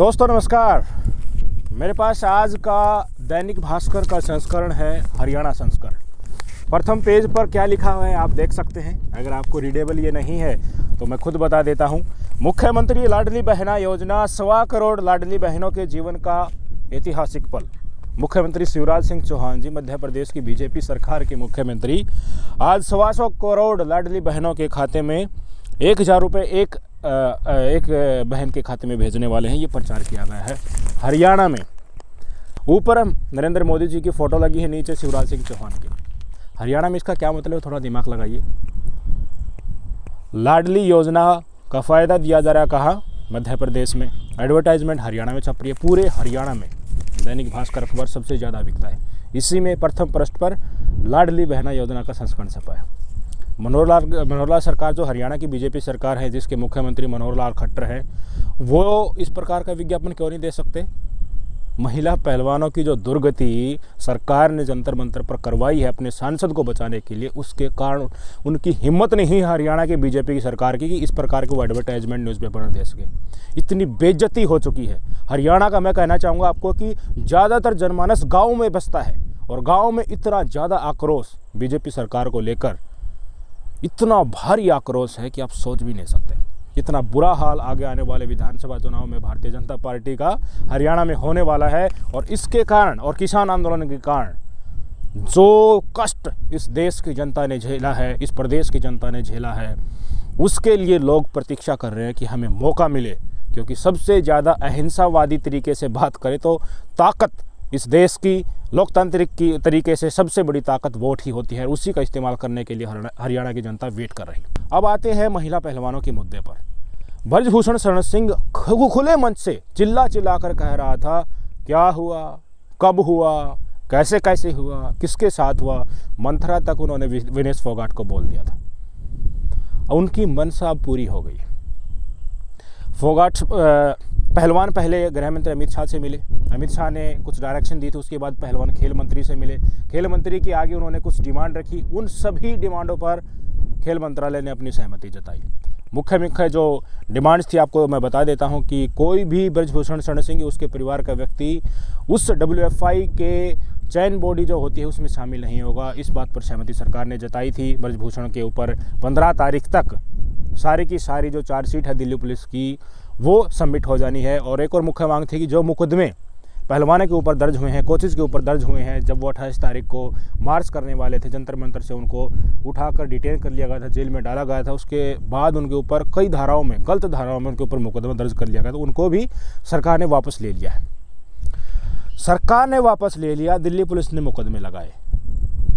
दोस्तों नमस्कार। मेरे पास आज का दैनिक भास्कर का संस्करण है, हरियाणा संस्करण। प्रथम पेज पर क्या लिखा हुआ है आप देख सकते हैं। अगर आपको रीडेबल ये नहीं है तो मैं खुद बता देता हूँ। मुख्यमंत्री लाडली बहना योजना, 1.25 करोड़ लाडली बहनों के जीवन का ऐतिहासिक पल। मुख्यमंत्री शिवराज सिंह चौहान जी, मध्य प्रदेश की बीजेपी सरकार के मुख्यमंत्री, आज 1.25 करोड़ लाडली बहनों के खाते में 1,000 रुपये एक बहन के खाते में भेजने वाले हैं। ये प्रचार किया गया है हरियाणा में। ऊपर नरेंद्र मोदी जी की फ़ोटो लगी है, नीचे शिवराज सिंह चौहान की। हरियाणा में इसका क्या मतलब है, थोड़ा दिमाग लगाइए। लाडली योजना का फ़ायदा दिया जा रहा है कहाँ? मध्य प्रदेश में। एडवर्टाइजमेंट हरियाणा में छप रही है, पूरे हरियाणा में। दैनिक भास्कर अखबार सबसे ज़्यादा बिकता है। इसी में प्रथम पृष्ठ पर लाडली बहना योजना का संस्करण छपा है। मनोहर लाल सरकार, जो हरियाणा की बीजेपी सरकार है, जिसके मुख्यमंत्री मनोहर लाल खट्टर है, वो इस प्रकार का विज्ञापन क्यों नहीं दे सकते? महिला पहलवानों की जो दुर्गति सरकार ने जंतर मंतर पर करवाई है अपने सांसद को बचाने के लिए, उसके कारण उनकी हिम्मत नहीं है हरियाणा के बीजेपी की सरकार की कि इस प्रकार के वो एडवर्टाइजमेंट न्यूज़पेपर में दे सके। इतनी बेइज्जती हो चुकी है हरियाणा का। मैं कहना चाहूँगा आपको कि ज़्यादातर जनमानस गाँव में बसता है, और गाँव में इतना ज़्यादा आक्रोश बीजेपी सरकार को लेकर, इतना भारी आक्रोश है कि आप सोच भी नहीं सकते। इतना बुरा हाल आगे आने वाले विधानसभा चुनाव में भारतीय जनता पार्टी का हरियाणा में होने वाला है। और इसके कारण और किसान आंदोलन के कारण जो कष्ट इस देश की जनता ने झेला है, इस प्रदेश की जनता ने झेला है, उसके लिए लोग प्रतीक्षा कर रहे हैं कि हमें मौका मिले। क्योंकि सबसे ज़्यादा अहिंसावादी तरीके से बात करें तो ताकत इस देश की लोकतांत्रिक की तरीके से सबसे बड़ी ताकत वोट ही होती है। उसी का इस्तेमाल करने के लिए हरियाणा की जनता वेट कर रही है। अब आते हैं महिला पहलवानों के मुद्दे पर। ब्रजभूषण शरण सिंह खुले मंच से चिल्ला कर कह रहा था, क्या हुआ, कब हुआ, कैसे कैसे हुआ, किसके साथ हुआ। मंथरा तक उन्होंने विनेश फोगाट को बोल दिया था। उनकी मनसा पूरी हो गई। फोगाट पहलवान पहले गृह मंत्री अमित शाह से मिले, अमित शाह ने कुछ डायरेक्शन दी थी। उसके बाद पहलवान खेल मंत्री से मिले, खेल मंत्री के आगे उन्होंने कुछ डिमांड रखी। उन सभी डिमांडों पर खेल मंत्रालय ने अपनी सहमति जताई। मुख्य जो डिमांड्स थी आपको मैं बता देता हूं कि कोई भी ब्रजभूषण शरण सिंह उसके परिवार का व्यक्ति उस WFI के चयन बॉडी जो होती है उसमें शामिल नहीं होगा। इस बात पर सहमति सरकार ने जताई थी। ब्रजभूषण के ऊपर 15 तारीख तक सारी की सारी जो चार्जशीट है दिल्ली पुलिस की, वो सबमिट हो जानी है। और एक और मुख्य मांग थी कि जो मुकदमे पहलवानों के ऊपर दर्ज हुए हैं, कोचेज़ के ऊपर दर्ज हुए हैं, जब वो 28 तारीख को मार्च करने वाले थे जंतर मंतर से, उनको उठाकर डिटेन कर लिया गया था, जेल में डाला गया था। उसके बाद उनके ऊपर कई धाराओं में, गलत धाराओं में उनके ऊपर मुकदमा दर्ज कर लिया गया था। उनको भी सरकार ने वापस ले लिया है। सरकार ने वापस ले लिया, दिल्ली पुलिस ने मुकदमे लगाए।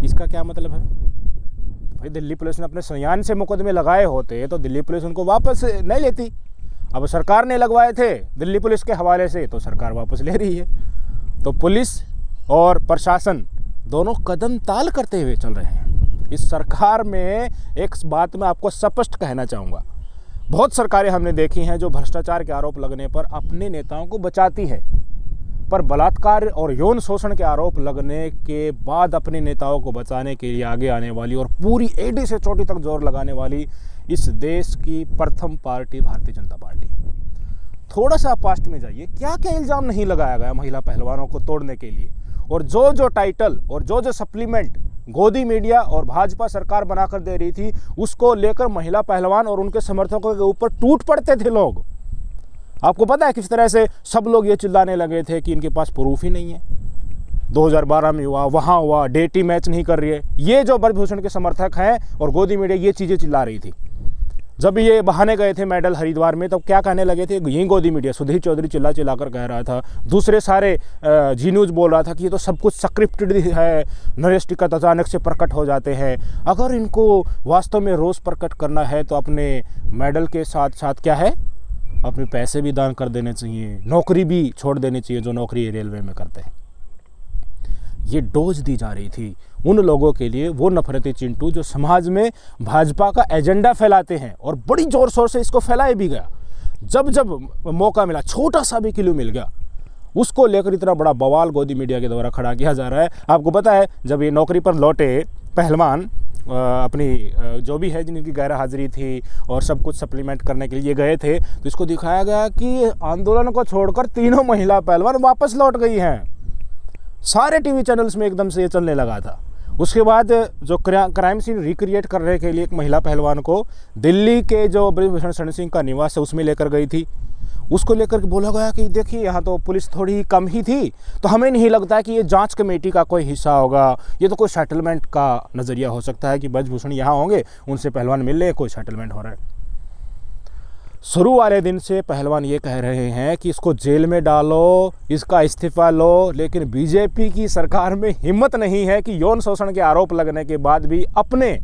इसका क्या मतलब है भाई? दिल्ली पुलिस ने अपने संज्ञान से मुकदमे लगाए होते तो दिल्ली पुलिस उनको वापस नहीं लेती। अब सरकार ने लगवाए थे दिल्ली पुलिस के हवाले से, तो सरकार वापस ले रही है। तो पुलिस और प्रशासन दोनों कदम ताल करते हुए चल रहे हैं। इस सरकार में एक बात मैं आपको स्पष्ट कहना चाहूँगा, बहुत सरकारें हमने देखी हैं जो भ्रष्टाचार के आरोप लगने पर अपने नेताओं को बचाती है, पर बलात्कार और यौन शोषण के आरोप लगने के बाद अपने नेताओं को बचाने के लिए आगे आने वाली और पूरी एडी से चोटी तक जोर लगाने वाली इस देश की प्रथम पार्टी भारतीय जनता पार्टी। थोड़ा सा पास्ट में जाइए, क्या क्या इल्ज़ाम नहीं लगाया गया महिला पहलवानों को तोड़ने के लिए। और जो टाइटल और जो सप्लीमेंट गोदी मीडिया और भाजपा सरकार बनाकर दे रही थी, उसको लेकर महिला पहलवान और उनके समर्थकों के ऊपर टूट पड़ते थे लोग। आपको पता है किस तरह से सब लोग ये चिल्लाने लगे थे कि इनके पास प्रूफ ही नहीं है। 2012 में हुआ, वहाँ हुआ, डेट ही मैच नहीं कर रही है। ये जो ब्रजभूषण के समर्थक हैं और गोदी मीडिया ये चीज़ें चिल्ला रही थी। जब ये बहाने गए थे मेडल हरिद्वार में, तब क्या कहने लगे थे? यही गोदी मीडिया, सुधीर चौधरी चिल्ला कर कह रहा था, दूसरे सारे जी न्यूज़ बोल रहा था कि ये तो सब कुछ स्क्रिप्टेड है, नरेश टिकैत अचानक से प्रकट हो जाते हैं। अगर इनको वास्तव में रोज़ प्रकट करना है तो अपने मेडल के साथ साथ क्या है, अपने पैसे भी दान कर देने चाहिए, नौकरी भी छोड़ देनी चाहिए जो नौकरी रेलवे में करते हैं। ये डोज दी जा रही थी उन लोगों के लिए, वो नफरती चिंटू जो समाज में भाजपा का एजेंडा फैलाते हैं, और बड़ी जोर शोर से इसको फैलाया भी गया। जब मौका मिला, छोटा सा भी क्लू मिल गया, उसको लेकर इतना बड़ा बवाल गोदी मीडिया के द्वारा खड़ा किया जा रहा है। आपको पता है जब ये नौकरी पर लौटे पहलवान अपनी जो भी है जिनकी गैर हाजिरी थी और सब कुछ सप्लीमेंट करने के लिए गए थे, तो इसको दिखाया गया कि आंदोलन को छोड़कर तीनों महिला पहलवान वापस लौट गई हैं। सारे टीवी चैनल्स में एकदम से ये चलने लगा था। उसके बाद जो क्राइम सीन रिक्रिएट करने के लिए एक महिला पहलवान को दिल्ली के जो ब्रजभूषण शरण सिंह का निवास है उसमें लेकर गई थी। उसको लेकर के बोला गया कि देखिए यहाँ तो पुलिस थोड़ी कम ही थी, तो हमें नहीं लगता है कि ये जांच कमेटी का कोई हिस्सा होगा, ये तो कोई सेटलमेंट का नज़रिया हो सकता है कि ब्रजभूषण यहाँ होंगे, उनसे पहलवान मिल रहे, कोई सेटलमेंट हो रहा है। शुरू वाले दिन से पहलवान ये कह रहे हैं कि इसको जेल में डालो, इसका इस्तीफा लो, लेकिन बीजेपी की सरकार में हिम्मत नहीं है कि यौन शोषण के आरोप लगने के बाद भी अपने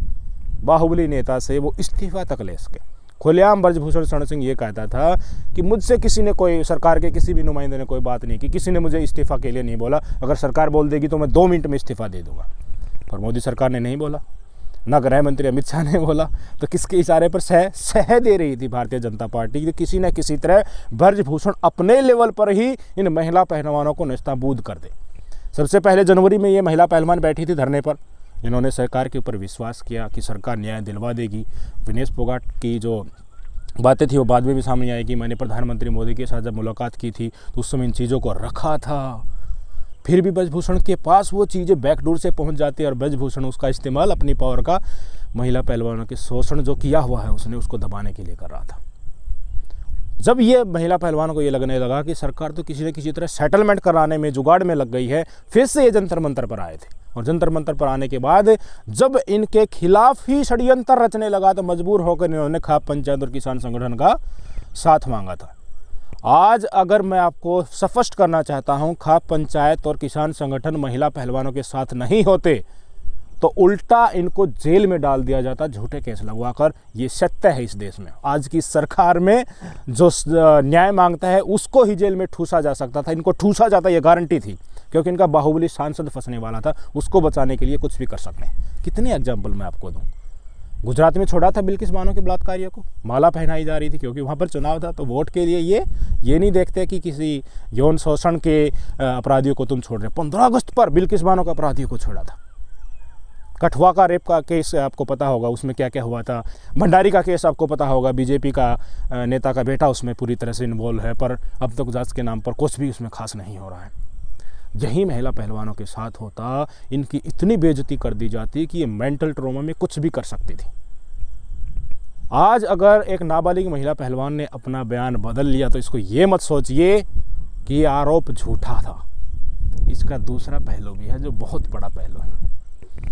बाहुबली नेता से वो इस्तीफा तक ले सके। खुलेआम ब्रजभूषण शरण सिंह ये कहता था कि मुझसे किसी ने, कोई सरकार के किसी भी नुमाइंदे ने कोई बात नहीं की, किसी ने मुझे इस्तीफा के लिए नहीं बोला, अगर सरकार बोल देगी तो मैं 2 मिनट में इस्तीफा दे दूंगा। पर मोदी सरकार ने नहीं बोला, ना गृह मंत्री अमित शाह ने बोला, तो किसके इशारे पर सह दे रही थी भारतीय जनता पार्टी कि किसी न किसी तरह ब्रजभूषण अपने लेवल पर ही इन महिला पहलवानों को नेस्तनाबूद कर दे। सबसे पहले जनवरी में ये महिला पहलवान बैठी थी धरने पर, इन्होंने सरकार के ऊपर विश्वास किया कि सरकार न्याय दिलवा देगी। विनेश फोगाट की जो बातें थी वो बाद में भी सामने आई कि मैंने प्रधानमंत्री मोदी के साथ जब मुलाकात की थी तो उस समय इन चीज़ों को रखा था। फिर भी ब्रजभूषण के पास वो चीज़ें बैकडोर से पहुंच जाती है और ब्रजभूषण उसका इस्तेमाल अपनी पावर का महिला पहलवानों के शोषण जो किया हुआ है उसने उसको दबाने के लिए कर रहा था। जब ये महिला पहलवानों को ये लगने लगा कि सरकार तो किसी न किसी तरह सेटलमेंट कराने में, जुगाड़ में लग गई है, फिर से ये जंतर मंतर पर आए थे। और जंतर मंतर पर आने के बाद जब इनके खिलाफ ही षड्यंत्र रचने लगा तो मजबूर होकर इन्होंने खाप पंचायत और किसान संगठन का साथ मांगा था। आज अगर मैं आपको स्पष्ट करना चाहता हूं, खाप पंचायत और किसान संगठन महिला पहलवानों के साथ नहीं होते तो उल्टा इनको जेल में डाल दिया जाता, झूठे केस लगवाकर। ये सत्य है इस देश में। आज की सरकार में जो न्याय मांगता है उसको ही जेल में ठूसा जा सकता था, इनको ठूसा जाता, ये गारंटी थी, क्योंकि इनका बाहुबली सांसद फंसने वाला था। उसको बचाने के लिए कुछ भी कर सकते हैं। कितने एग्जाम्पल मैं आपको दूं। गुजरात में छोड़ा था बिल्किस बानो के बलात्कारियों को, माला पहनाई जा रही थी क्योंकि वहाँ पर चुनाव था, तो वोट के लिए ये नहीं देखते कि किसी यौन शोषण के अपराधियों को तुम छोड़ रहे। 15 अगस्त पर बिल्किस बानो का अपराधियों को छोड़ा था। कठुआ का रेप का केस आपको पता होगा, उसमें क्या क्या हुआ था। भंडारी का केस आपको पता होगा, बीजेपी का नेता का बेटा उसमें पूरी तरह से इन्वॉल्व है, पर अब तक जांच के नाम पर कुछ भी उसमें खास नहीं हो रहा है। यही महिला पहलवानों के साथ होता, इनकी इतनी बेइज्जती कर दी जाती कि ये मेंटल ट्रॉमा में कुछ भी कर सकती थी। आज अगर एक नाबालिग महिला पहलवान ने अपना बयान बदल लिया तो इसको ये मत सोचिए कि ये आरोप झूठा था। इसका दूसरा पहलू भी है जो बहुत बड़ा पहलू है।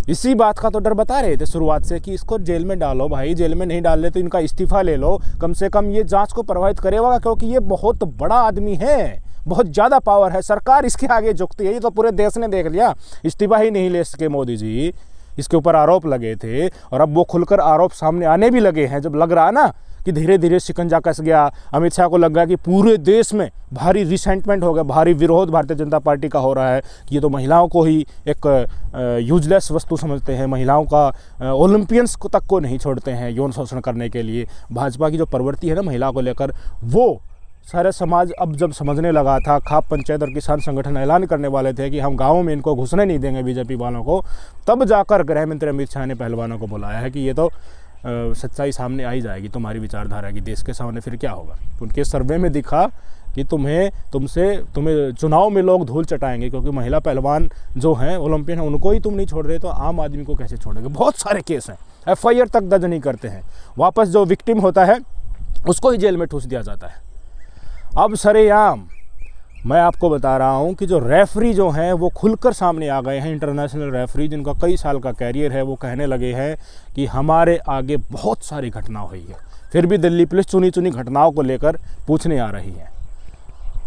इसी बात का तो डर बता रहे थे शुरुआत से कि इसको जेल में डालो भाई, जेल में नहीं डाल ले तो इनका इस्तीफा ले लो, कम से कम ये जांच को प्रभावित करेगा, क्योंकि ये बहुत बड़ा आदमी है, बहुत ज़्यादा पावर है, सरकार इसके आगे झुकती है। ये तो पूरे देश ने देख लिया, इस्तीफा ही नहीं ले सके मोदी जी, इसके ऊपर आरोप लगे थे और अब वो खुलकर आरोप सामने आने भी लगे हैं। जब लग रहा ना कि धीरे धीरे शिकंजा कस गया, अमित शाह को लग गया कि पूरे देश में भारी रिसेंटमेंट हो गया, भारी विरोध भारतीय जनता पार्टी का हो रहा है कि ये तो महिलाओं को ही एक यूजलेस वस्तु समझते हैं, महिलाओं का ओलंपियंस को तक को नहीं छोड़ते हैं यौन शोषण करने के लिए। भाजपा की जो प्रवृत्ति है ना महिला को लेकर, वो सारा समाज अब जब समझने लगा था। खाप पंचायत और किसान संगठन ऐलान करने वाले थे कि हम गाँवों में इनको घुसने नहीं देंगे बीजेपी वालों को, तब जाकर गृह मंत्री अमित शाह ने पहलवानों को बुलाया है कि ये तो सच्चाई सामने आ ही जाएगी तुम्हारी विचारधारा की, देश के सामने फिर क्या होगा। उनके सर्वे में दिखा कि तुम्हें चुनाव में लोग धूल चटाएंगे, क्योंकि महिला पहलवान जो हैं ओलंपियन हैं उनको ही तुम नहीं छोड़ रहे तो आम आदमी को कैसे छोड़ोगे। बहुत सारे केस हैं, FIR तक दर्ज नहीं करते हैं, वापस जो विक्टिम होता है उसको ही जेल में ठूस दिया जाता है। अब सरेआम मैं आपको बता रहा हूं कि जो रेफरी जो हैं वो खुलकर सामने आ गए हैं, इंटरनेशनल रेफरी जिनका कई साल का कैरियर है, वो कहने लगे हैं कि हमारे आगे बहुत सारी घटना हुई है, फिर भी दिल्ली पुलिस चुनी चुनी घटनाओं को लेकर पूछने आ रही है।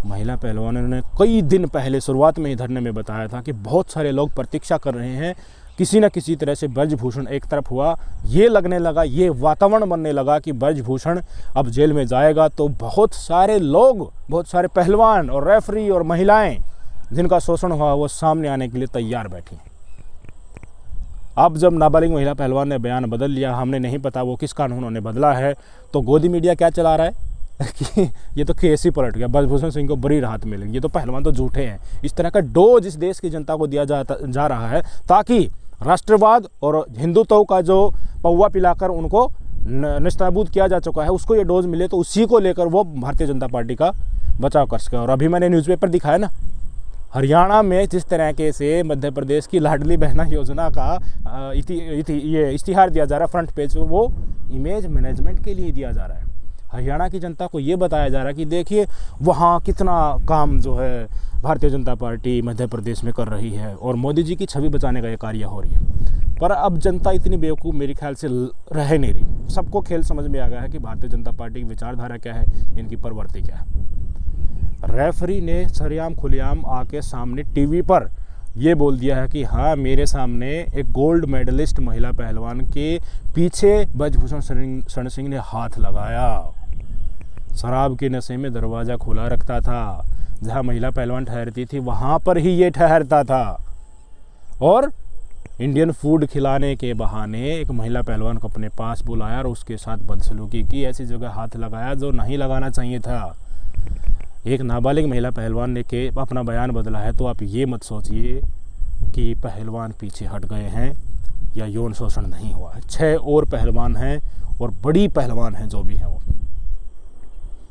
महिला पहलवानों ने कई दिन पहले शुरुआत में ही धरने में बताया था कि बहुत सारे लोग प्रतीक्षा कर रहे हैं, किसी न किसी तरह से ब्रजभूषण एक तरफ हुआ, ये लगने लगा, ये वातावरण बनने लगा कि ब्रजभूषण अब जेल में जाएगा तो बहुत सारे लोग, बहुत सारे पहलवान और रेफरी और महिलाएं जिनका शोषण हुआ वो सामने आने के लिए तैयार बैठी। अब जब नाबालिग महिला पहलवान ने बयान बदल लिया, हमें नहीं पता वो किस कानून उन्होंने बदला है, तो गोदी मीडिया क्या चला रहा है कि ये तो केस ही पलट गया, ब्रजभूषण सिंह को बड़ी राहत मिलेगी, ये तो पहलवान तो झूठे हैं। इस तरह का डोज इस देश की जनता को दिया जा रहा है ताकि राष्ट्रवाद और हिंदुत्व का जो पौवा पिलाकर उनको निस्ताबूद किया जा चुका है, उसको ये डोज मिले तो उसी को लेकर वो भारतीय जनता पार्टी का बचाव कर सके। और अभी मैंने न्यूज़पेपर दिखाया ना, हरियाणा में जिस तरीके से मध्य प्रदेश की लाडली बहना योजना का ये इश्तिहार दिया जा रहा है फ्रंट पेज पे, वो इमेज मैनेजमेंट के लिए दिया जा रहा है। हरियाणा की जनता को ये बताया जा रहा है कि देखिए वहाँ कितना काम जो है भारतीय जनता पार्टी मध्य प्रदेश में कर रही है और मोदी जी की छवि बचाने का ये कार्य हो रही है। पर अब जनता इतनी बेवकूफ़ मेरे ख्याल से रह नहीं रही। सबको खेल समझ में आ गया है कि भारतीय जनता पार्टी की विचारधारा क्या है, इनकी प्रवृत्ति क्या है। रेफरी ने सरेआम खुलेआम आके सामने टीवी पर ये बोल दिया है कि हाँ, मेरे सामने एक गोल्ड मेडलिस्ट महिला पहलवान के पीछे ब्रजभूषण शरण सिंह ने हाथ लगाया। शराब के नशे में दरवाज़ा खुला रखता था, जहाँ महिला पहलवान ठहरती थी वहाँ पर ही ये ठहरता था और इंडियन फूड खिलाने के बहाने एक महिला पहलवान को अपने पास बुलाया और उसके साथ बदसलूकी की, ऐसी जगह हाथ लगाया जो नहीं लगाना चाहिए था। एक नाबालिग महिला पहलवान ने के अपना बयान बदला है, तो आप ये मत सोचिए कि पहलवान पीछे हट गए हैं या यौन शोषण नहीं हुआ है। 6 और पहलवान हैं और बड़ी पहलवान हैं जो भी हैं वो।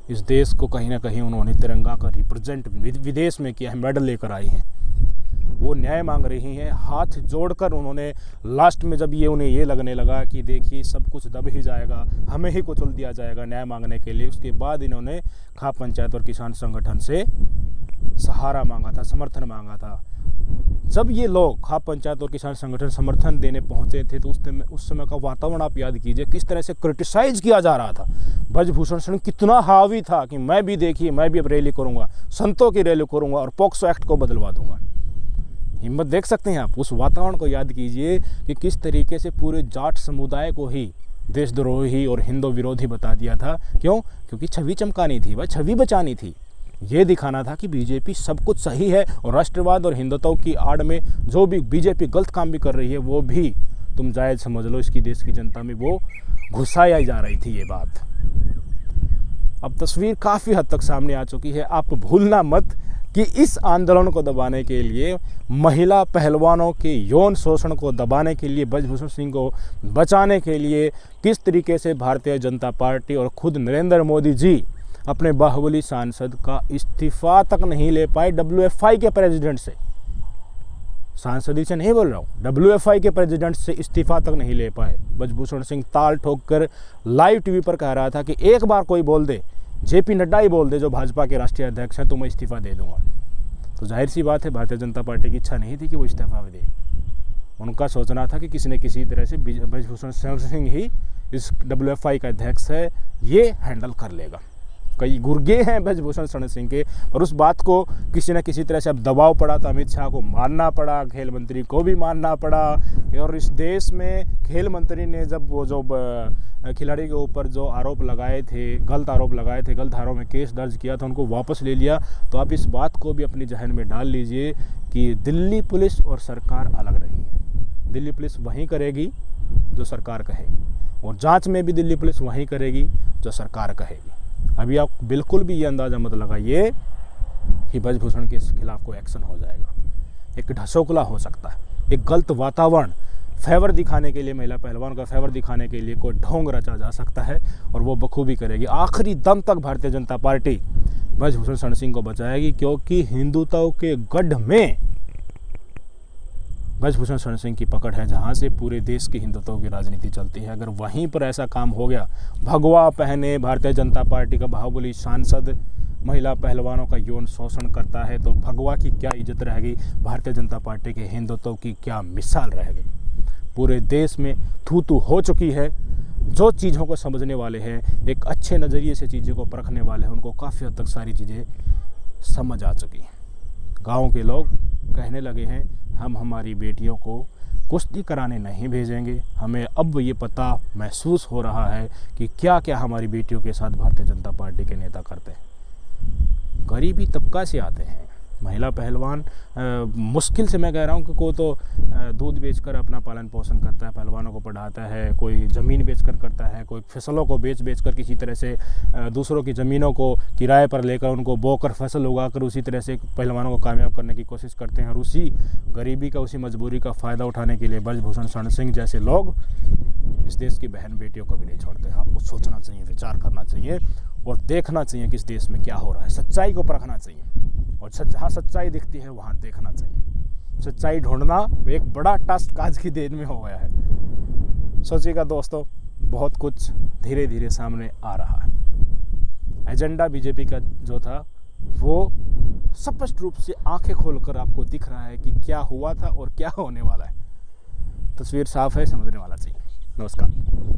इस देश को कहीं ना कहीं उन्होंने तिरंगा का रिप्रेजेंट विदेश में किया है, मेडल लेकर आई हैं। वो न्याय मांग रही हैं, हाथ जोड़कर उन्होंने लास्ट में जब ये उन्हें ये लगने लगा कि देखिए सब कुछ दब ही जाएगा, हमें ही कुचल दिया जाएगा न्याय मांगने के लिए, उसके बाद इन्होंने खाप पंचायत और किसान संगठन से सहारा मांगा था, समर्थन मांगा था। जब ये लोग खाप पंचायत और किसान संगठन समर्थन देने पहुंचे थे तो उस समय का वातावरण आप याद कीजिए, किस तरह से क्रिटिसाइज किया जा रहा था। ब्रजभूषण शरण कितना हावी था कि मैं भी देखिए, मैं भी अब रैली करूंगा, संतों की रैली करूंगा और पॉक्सो एक्ट को बदलवा दूंगा। हिम्मत देख सकते हैं आप, उस वातावरण को याद कीजिए कि किस तरीके से पूरे जाट समुदाय को ही देशद्रोही और हिंदू विरोधी बता दिया था। क्यों? क्योंकि छवि चमकानी थी, वह छवि बचानी थी। ये दिखाना था कि बीजेपी सब कुछ सही है और राष्ट्रवाद और हिंदुत्व की आड़ में जो भी बीजेपी गलत काम भी कर रही है वो भी तुम जायज़ समझ लो। इसकी देश की जनता में वो घुसाई जा रही थी ये बात। अब तस्वीर काफ़ी हद तक सामने आ चुकी है। आप भूलना मत कि इस आंदोलन को दबाने के लिए, महिला पहलवानों के यौन शोषण को दबाने के लिए, ब्रजभूषण सिंह को बचाने के लिए किस तरीके से भारतीय जनता पार्टी और खुद नरेंद्र मोदी जी अपने बाहुबली सांसद का इस्तीफा तक नहीं ले पाए। WFI के प्रेसिडेंट से, सांसद से नहीं बोल रहा हूँ, WFI के प्रेसिडेंट से इस्तीफा तक नहीं ले पाए। ब्रजभूषण सिंह ताल ठोक कर लाइव टीवी पर कह रहा था कि एक बार कोई बोल दे, JP नड्डा ही बोल दे जो भाजपा के राष्ट्रीय अध्यक्ष हैं, तो मैं इस्तीफा दे दूंगा। तो जाहिर सी बात है भारतीय जनता पार्टी की इच्छा नहीं थी कि वो इस्तीफा दे। उनका सोचना था कि किसी न किसी तरह से ब्रजभूषण सिंह ही इस WFI का अध्यक्ष है, ये हैंडल कर लेगा। कई गुर्गे हैं ब्रजभूषण शरण सिंह के, पर उस बात को किसी न किसी तरह से अब दबाव पड़ा तो अमित शाह को मानना पड़ा, खेल मंत्री को भी मानना पड़ा। और इस देश में खेल मंत्री ने जब वो जो खिलाड़ी के ऊपर जो आरोप लगाए थे, गलत आरोप लगाए थे, गलत धाराओं में केस दर्ज किया था, उनको वापस ले लिया। तो आप इस बात को भी अपनी जहन में डाल लीजिए कि दिल्ली पुलिस और सरकार अलग नहीं है। दिल्ली पुलिस वहीं करेगी जो सरकार कहेगी और जांच में भी दिल्ली पुलिस वहीं करेगी जो सरकार कहेगी। अभी आप बिल्कुल भी ये अंदाज़ा मत लगाइए कि ब्रजभूषण के खिलाफ कोई एक्शन हो जाएगा। एक ढसोकला हो सकता है, एक गलत वातावरण फेवर दिखाने के लिए, महिला पहलवान का फेवर दिखाने के लिए कोई ढोंग रचा जा सकता है और वो बखूबी करेगी। आखिरी दम तक भारतीय जनता पार्टी ब्रजभूषण शरण सिंह को बचाएगी, क्योंकि हिंदुत्व के गढ़ में ब्रजभूषण शरण सिंह की पकड़ है, जहाँ से पूरे देश की हिंदुत्व की राजनीति चलती है। अगर वहीं पर ऐसा काम हो गया, भगवा पहने भारतीय जनता पार्टी का बाहुबली सांसद महिला पहलवानों का यौन शोषण करता है, तो भगवा की क्या इज्जत रहेगी, भारतीय जनता पार्टी के हिंदुत्व की क्या मिसाल रहेगी। पूरे देश में थू थू हो चुकी है। जो चीज़ों को समझने वाले हैं, एक अच्छे नज़रिए से चीज़ों को परखने वाले हैं, उनको काफ़ी हद तक सारी चीज़ें समझ आ चुकी हैं। गाँव के लोग कहने लगे हैं, हम हमारी बेटियों को कुश्ती कराने नहीं भेजेंगे। हमें अब ये पता महसूस हो रहा है कि क्या क्या हमारी बेटियों के साथ भारतीय जनता पार्टी के नेता करते हैं। गरीबी तबका से आते हैं, महिला पहलवान मुश्किल से, मैं कह रहा हूँ कि कोई तो दूध बेचकर अपना पालन पोषण करता है, पहलवानों को पढ़ाता है, कोई ज़मीन बेचकर करता है, कोई फसलों को बेच कर किसी तरह से दूसरों की ज़मीनों को किराए पर लेकर उनको बोकर फसल उगाकर उसी तरह से पहलवानों को कामयाब करने की कोशिश करते हैं। और उसी गरीबी का, उसी मजबूरी का फ़ायदा उठाने के लिए ब्रजभूषण शरण सिंह जैसे लोग इस देश की बहन बेटियों को भी नहीं छोड़ते। आपको सोचना चाहिए, विचार करना चाहिए और देखना चाहिए कि इस देश में क्या हो रहा है, सच्चाई को परखना चाहिए और जहाँ सच्चाई दिखती है वहाँ देखना चाहिए। सच्चाई ढूंढना एक बड़ा टास्क आज की डेट में हो गया है। सोचिएगा दोस्तों, बहुत कुछ धीरे धीरे सामने आ रहा है। एजेंडा बीजेपी का जो था वो स्पष्ट रूप से आंखें खोलकर आपको दिख रहा है कि क्या हुआ था और क्या होने वाला है। तस्वीर साफ है, समझने वाला चाहिए। नमस्कार।